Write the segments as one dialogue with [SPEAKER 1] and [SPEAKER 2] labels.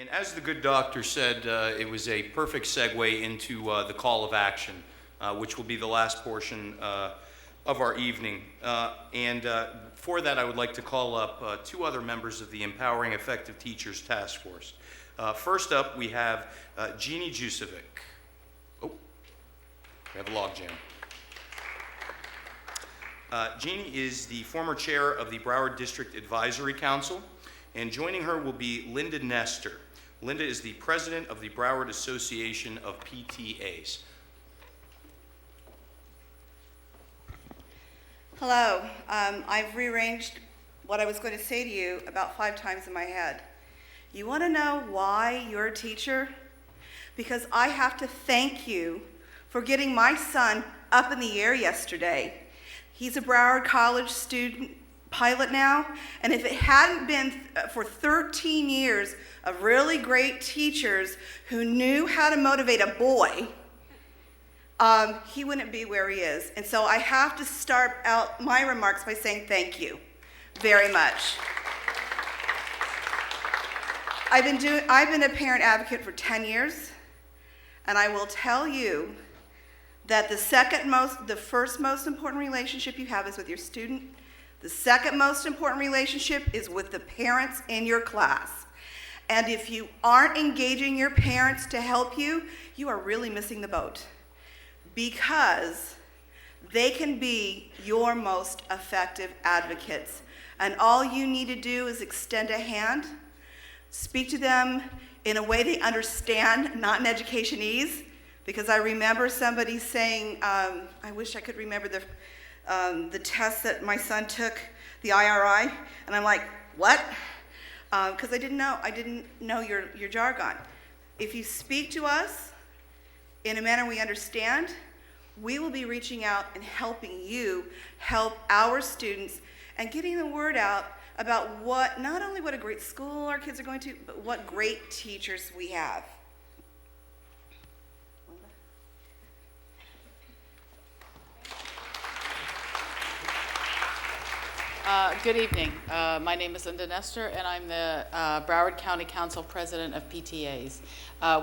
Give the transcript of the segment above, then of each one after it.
[SPEAKER 1] And as the good doctor said, it was a perfect segue into the call of action, which will be the last portion of our evening. For that, I would like to call up two other members of the Empowering Effective Teachers Task Force. First up, we have Jeannie Jusevic. Oh, we have a logjam. Jeannie is the former chair of the Broward District Advisory Council, and joining her will be Linda Nestor. Linda is the president of the Broward Association of PTAs.
[SPEAKER 2] Hello. I've rearranged what I was going to say to you about 5 times in my head. You want to know why you're a teacher? Because I have to thank you for getting my son up in the air yesterday. He's a Broward College student pilot now, and if it hadn't been for 13 years of really great teachers who knew how to motivate a boy, he wouldn't be where he is. And so I have to start out my remarks by saying thank you very much. I've been a parent advocate for 10 years, and I will tell you that the first most important relationship you have is with your student. The second most important relationship is with the parents in your class. And if you aren't engaging your parents to help you, you are really missing the boat, because they can be your most effective advocates. And all you need to do is extend a hand, speak to them in a way they understand, not in educationese, because I remember somebody saying, I wish I could remember the test that my son took, the IRI, and I'm like, what? Because I didn't know your jargon. If you speak to us in a manner we understand, we will be reaching out and helping you help our students and getting the word out about not only what a great school our kids are going to, but what great teachers we have.
[SPEAKER 3] Good evening. My name is Linda Nestor, and I'm the Broward County Council President of PTAs.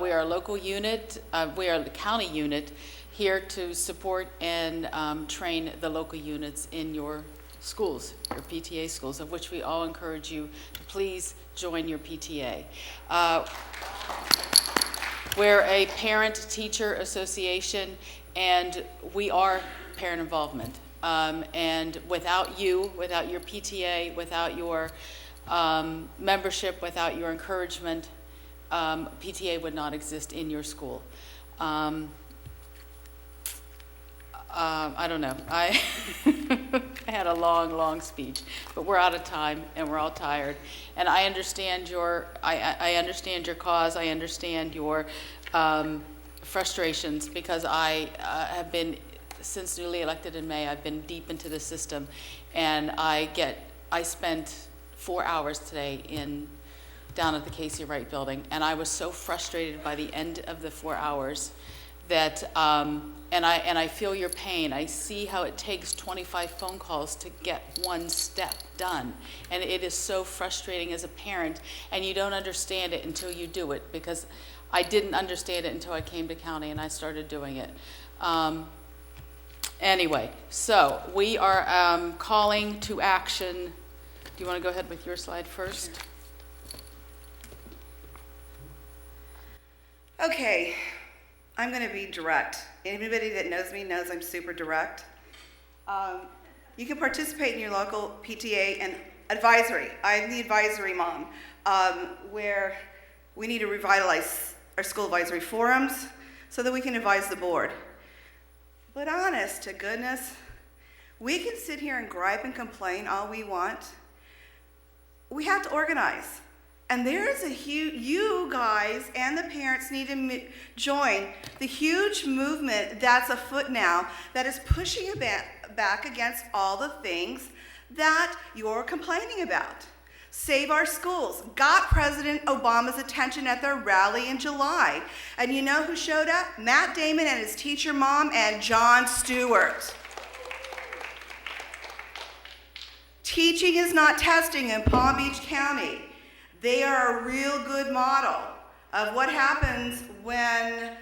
[SPEAKER 3] We are a local unit. We are the county unit here to support and train the local units in your schools, your PTA schools, of which we all encourage you to please join your PTA. We're a parent-teacher association, and we are parent involvement. And without you, without your PTA, without your membership, without your encouragement, PTA would not exist in your school. I don't know. I had a long speech, but we're out of time and we're all tired. And I understand I understand your cause. I understand your frustrations, because I have been, since newly elected in May, I've been deep into the system, and I spent 4 hours today down at the Casey Wright building, and I was so frustrated by the end of the 4 hours that, and I feel your pain. I see how it takes 25 phone calls to get one step done, and it is so frustrating as a parent, and you don't understand it until you do it, because I didn't understand it until I came to county and I started doing it. Anyway, so we are calling to action. Do you want to go ahead with your slide first?
[SPEAKER 2] Okay, I'm going to be direct. Anybody that knows me knows I'm super direct. You can participate in your local PTA and advisory. I'm the advisory mom, where we need to revitalize our school advisory forums so that we can advise the board. But honest to goodness, we can sit here and gripe and complain all we want. We have to organize. And there is you guys and the parents need to join the huge movement that's afoot now that is pushing back against all the things that you're complaining about. Save Our Schools got President Obama's attention at their rally in July. And you know who showed up? Matt Damon and his teacher mom and Jon Stewart. Teaching is not testing in Palm Beach County. They are a real good model of what happens when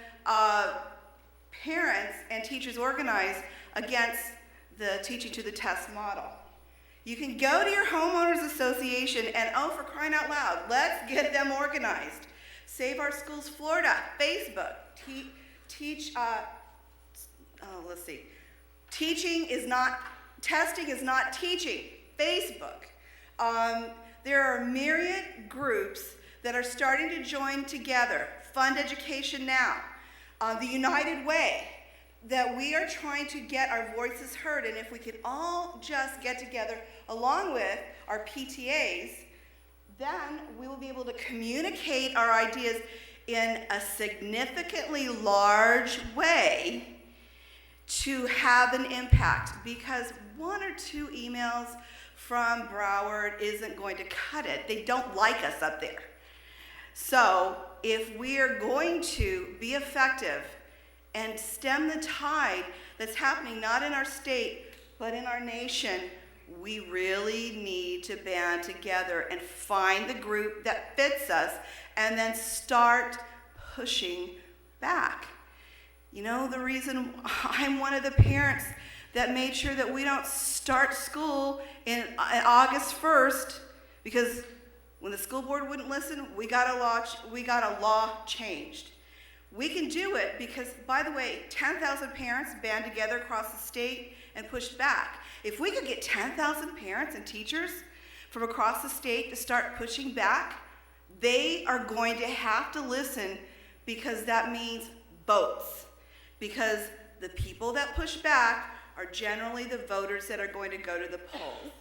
[SPEAKER 2] parents and teachers organize against the teaching to the test model. You can go to your homeowners association and, oh, for crying out loud, let's get them organized. Save Our Schools Florida, Facebook, testing is not teaching, Facebook. There are myriad groups that are starting to join together. Fund Education Now, the United Way, that we are trying to get our voices heard. And if we could all just get together along with our PTAs, then we will be able to communicate our ideas in a significantly large way to have an impact, because 1 or 2 emails from Broward isn't going to cut it. They don't like us up there. So if we are going to be effective and stem the tide that's happening not in our state but in our nation, we really need to band together and find the group that fits us and then start pushing back. You know, the reason I'm one of the parents that made sure that we don't start school in August 1st, because when the school board wouldn't listen, we got a law changed. We can do it because, by the way, 10,000 parents band together across the state and pushed back. If we could get 10,000 parents and teachers from across the state to start pushing back, they are going to have to listen, because that means votes. Because the people that push back are generally the voters that are going to go to the polls.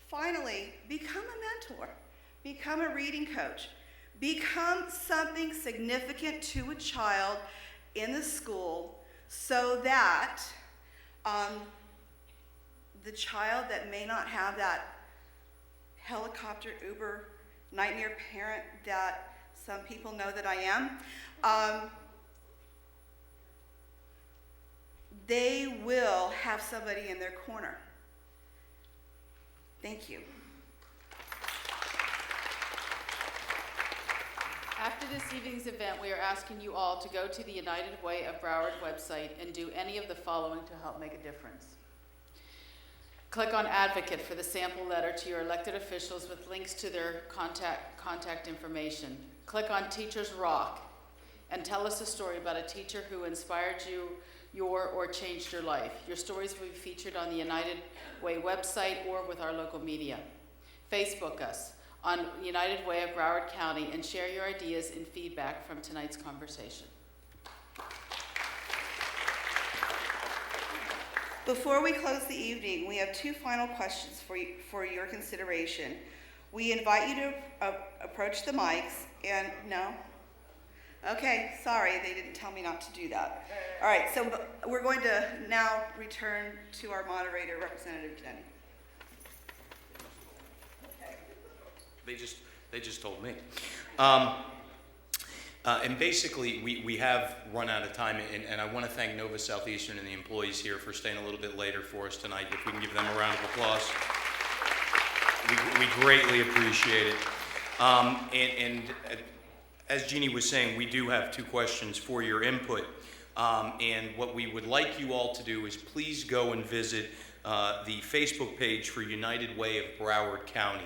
[SPEAKER 2] Finally, become a mentor. Become a reading coach. Become something significant to a child in the school, so that the child that may not have that helicopter Uber nightmare parent that some people know that I am, they will have somebody in their corner. Thank you.
[SPEAKER 3] After this evening's event, we are asking you all to go to the United Way of Broward website and do any of the following to help make a difference. Click on Advocate for the sample letter to your elected officials with links to their contact information. Click on Teachers Rock and tell us a story about a teacher who inspired you, or changed your life. Your stories will be featured on the United Way website or with our local media. Facebook us on United Way of Broward County and share your ideas and feedback from tonight's conversation.
[SPEAKER 2] Before we close the evening, we have 2 final questions for your consideration. We invite you to approach the mics and, no? Okay, sorry, they didn't tell me not to do that. All right, so we're going to now return to our moderator, Representative Jenny.
[SPEAKER 1] They just told me. And basically, we have run out of time, and I want to thank Nova Southeastern and the employees here for staying a little bit later for us tonight. If we can give them a round of applause. We greatly appreciate it. And as Jeannie was saying, we do have 2 questions for your input. And what we would like you all to do is please go and visit the Facebook page for United Way of Broward County.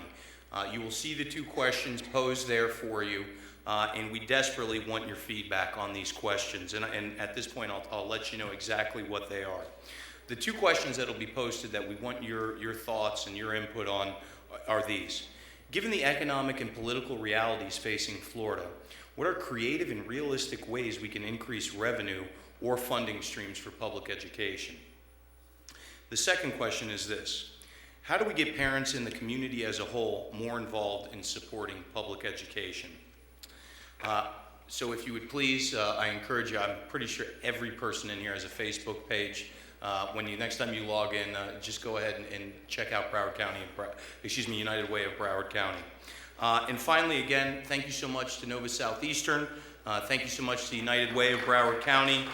[SPEAKER 1] You will see the 2 questions posed there for you, and we desperately want your feedback on these questions. And at this point, I'll let you know exactly what they are. The 2 questions that will be posted that we want your thoughts and your input on are these. Given the economic and political realities facing Florida, what are creative and realistic ways we can increase revenue or funding streams for public education? The second question is this. How do we get parents in the community as a whole more involved in supporting public education? So if you would please, I encourage you, I'm pretty sure every person in here has a Facebook page. Next time you log in, just go ahead and check out United Way of Broward County. And finally, again, thank you so much to Nova Southeastern. Thank you so much to United Way of Broward County.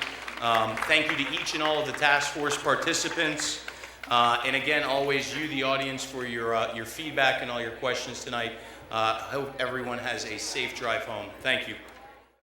[SPEAKER 1] Thank you to each and all of the task force participants. And again, always you, the audience, for your feedback and all your questions tonight. I hope everyone has a safe drive home. Thank you.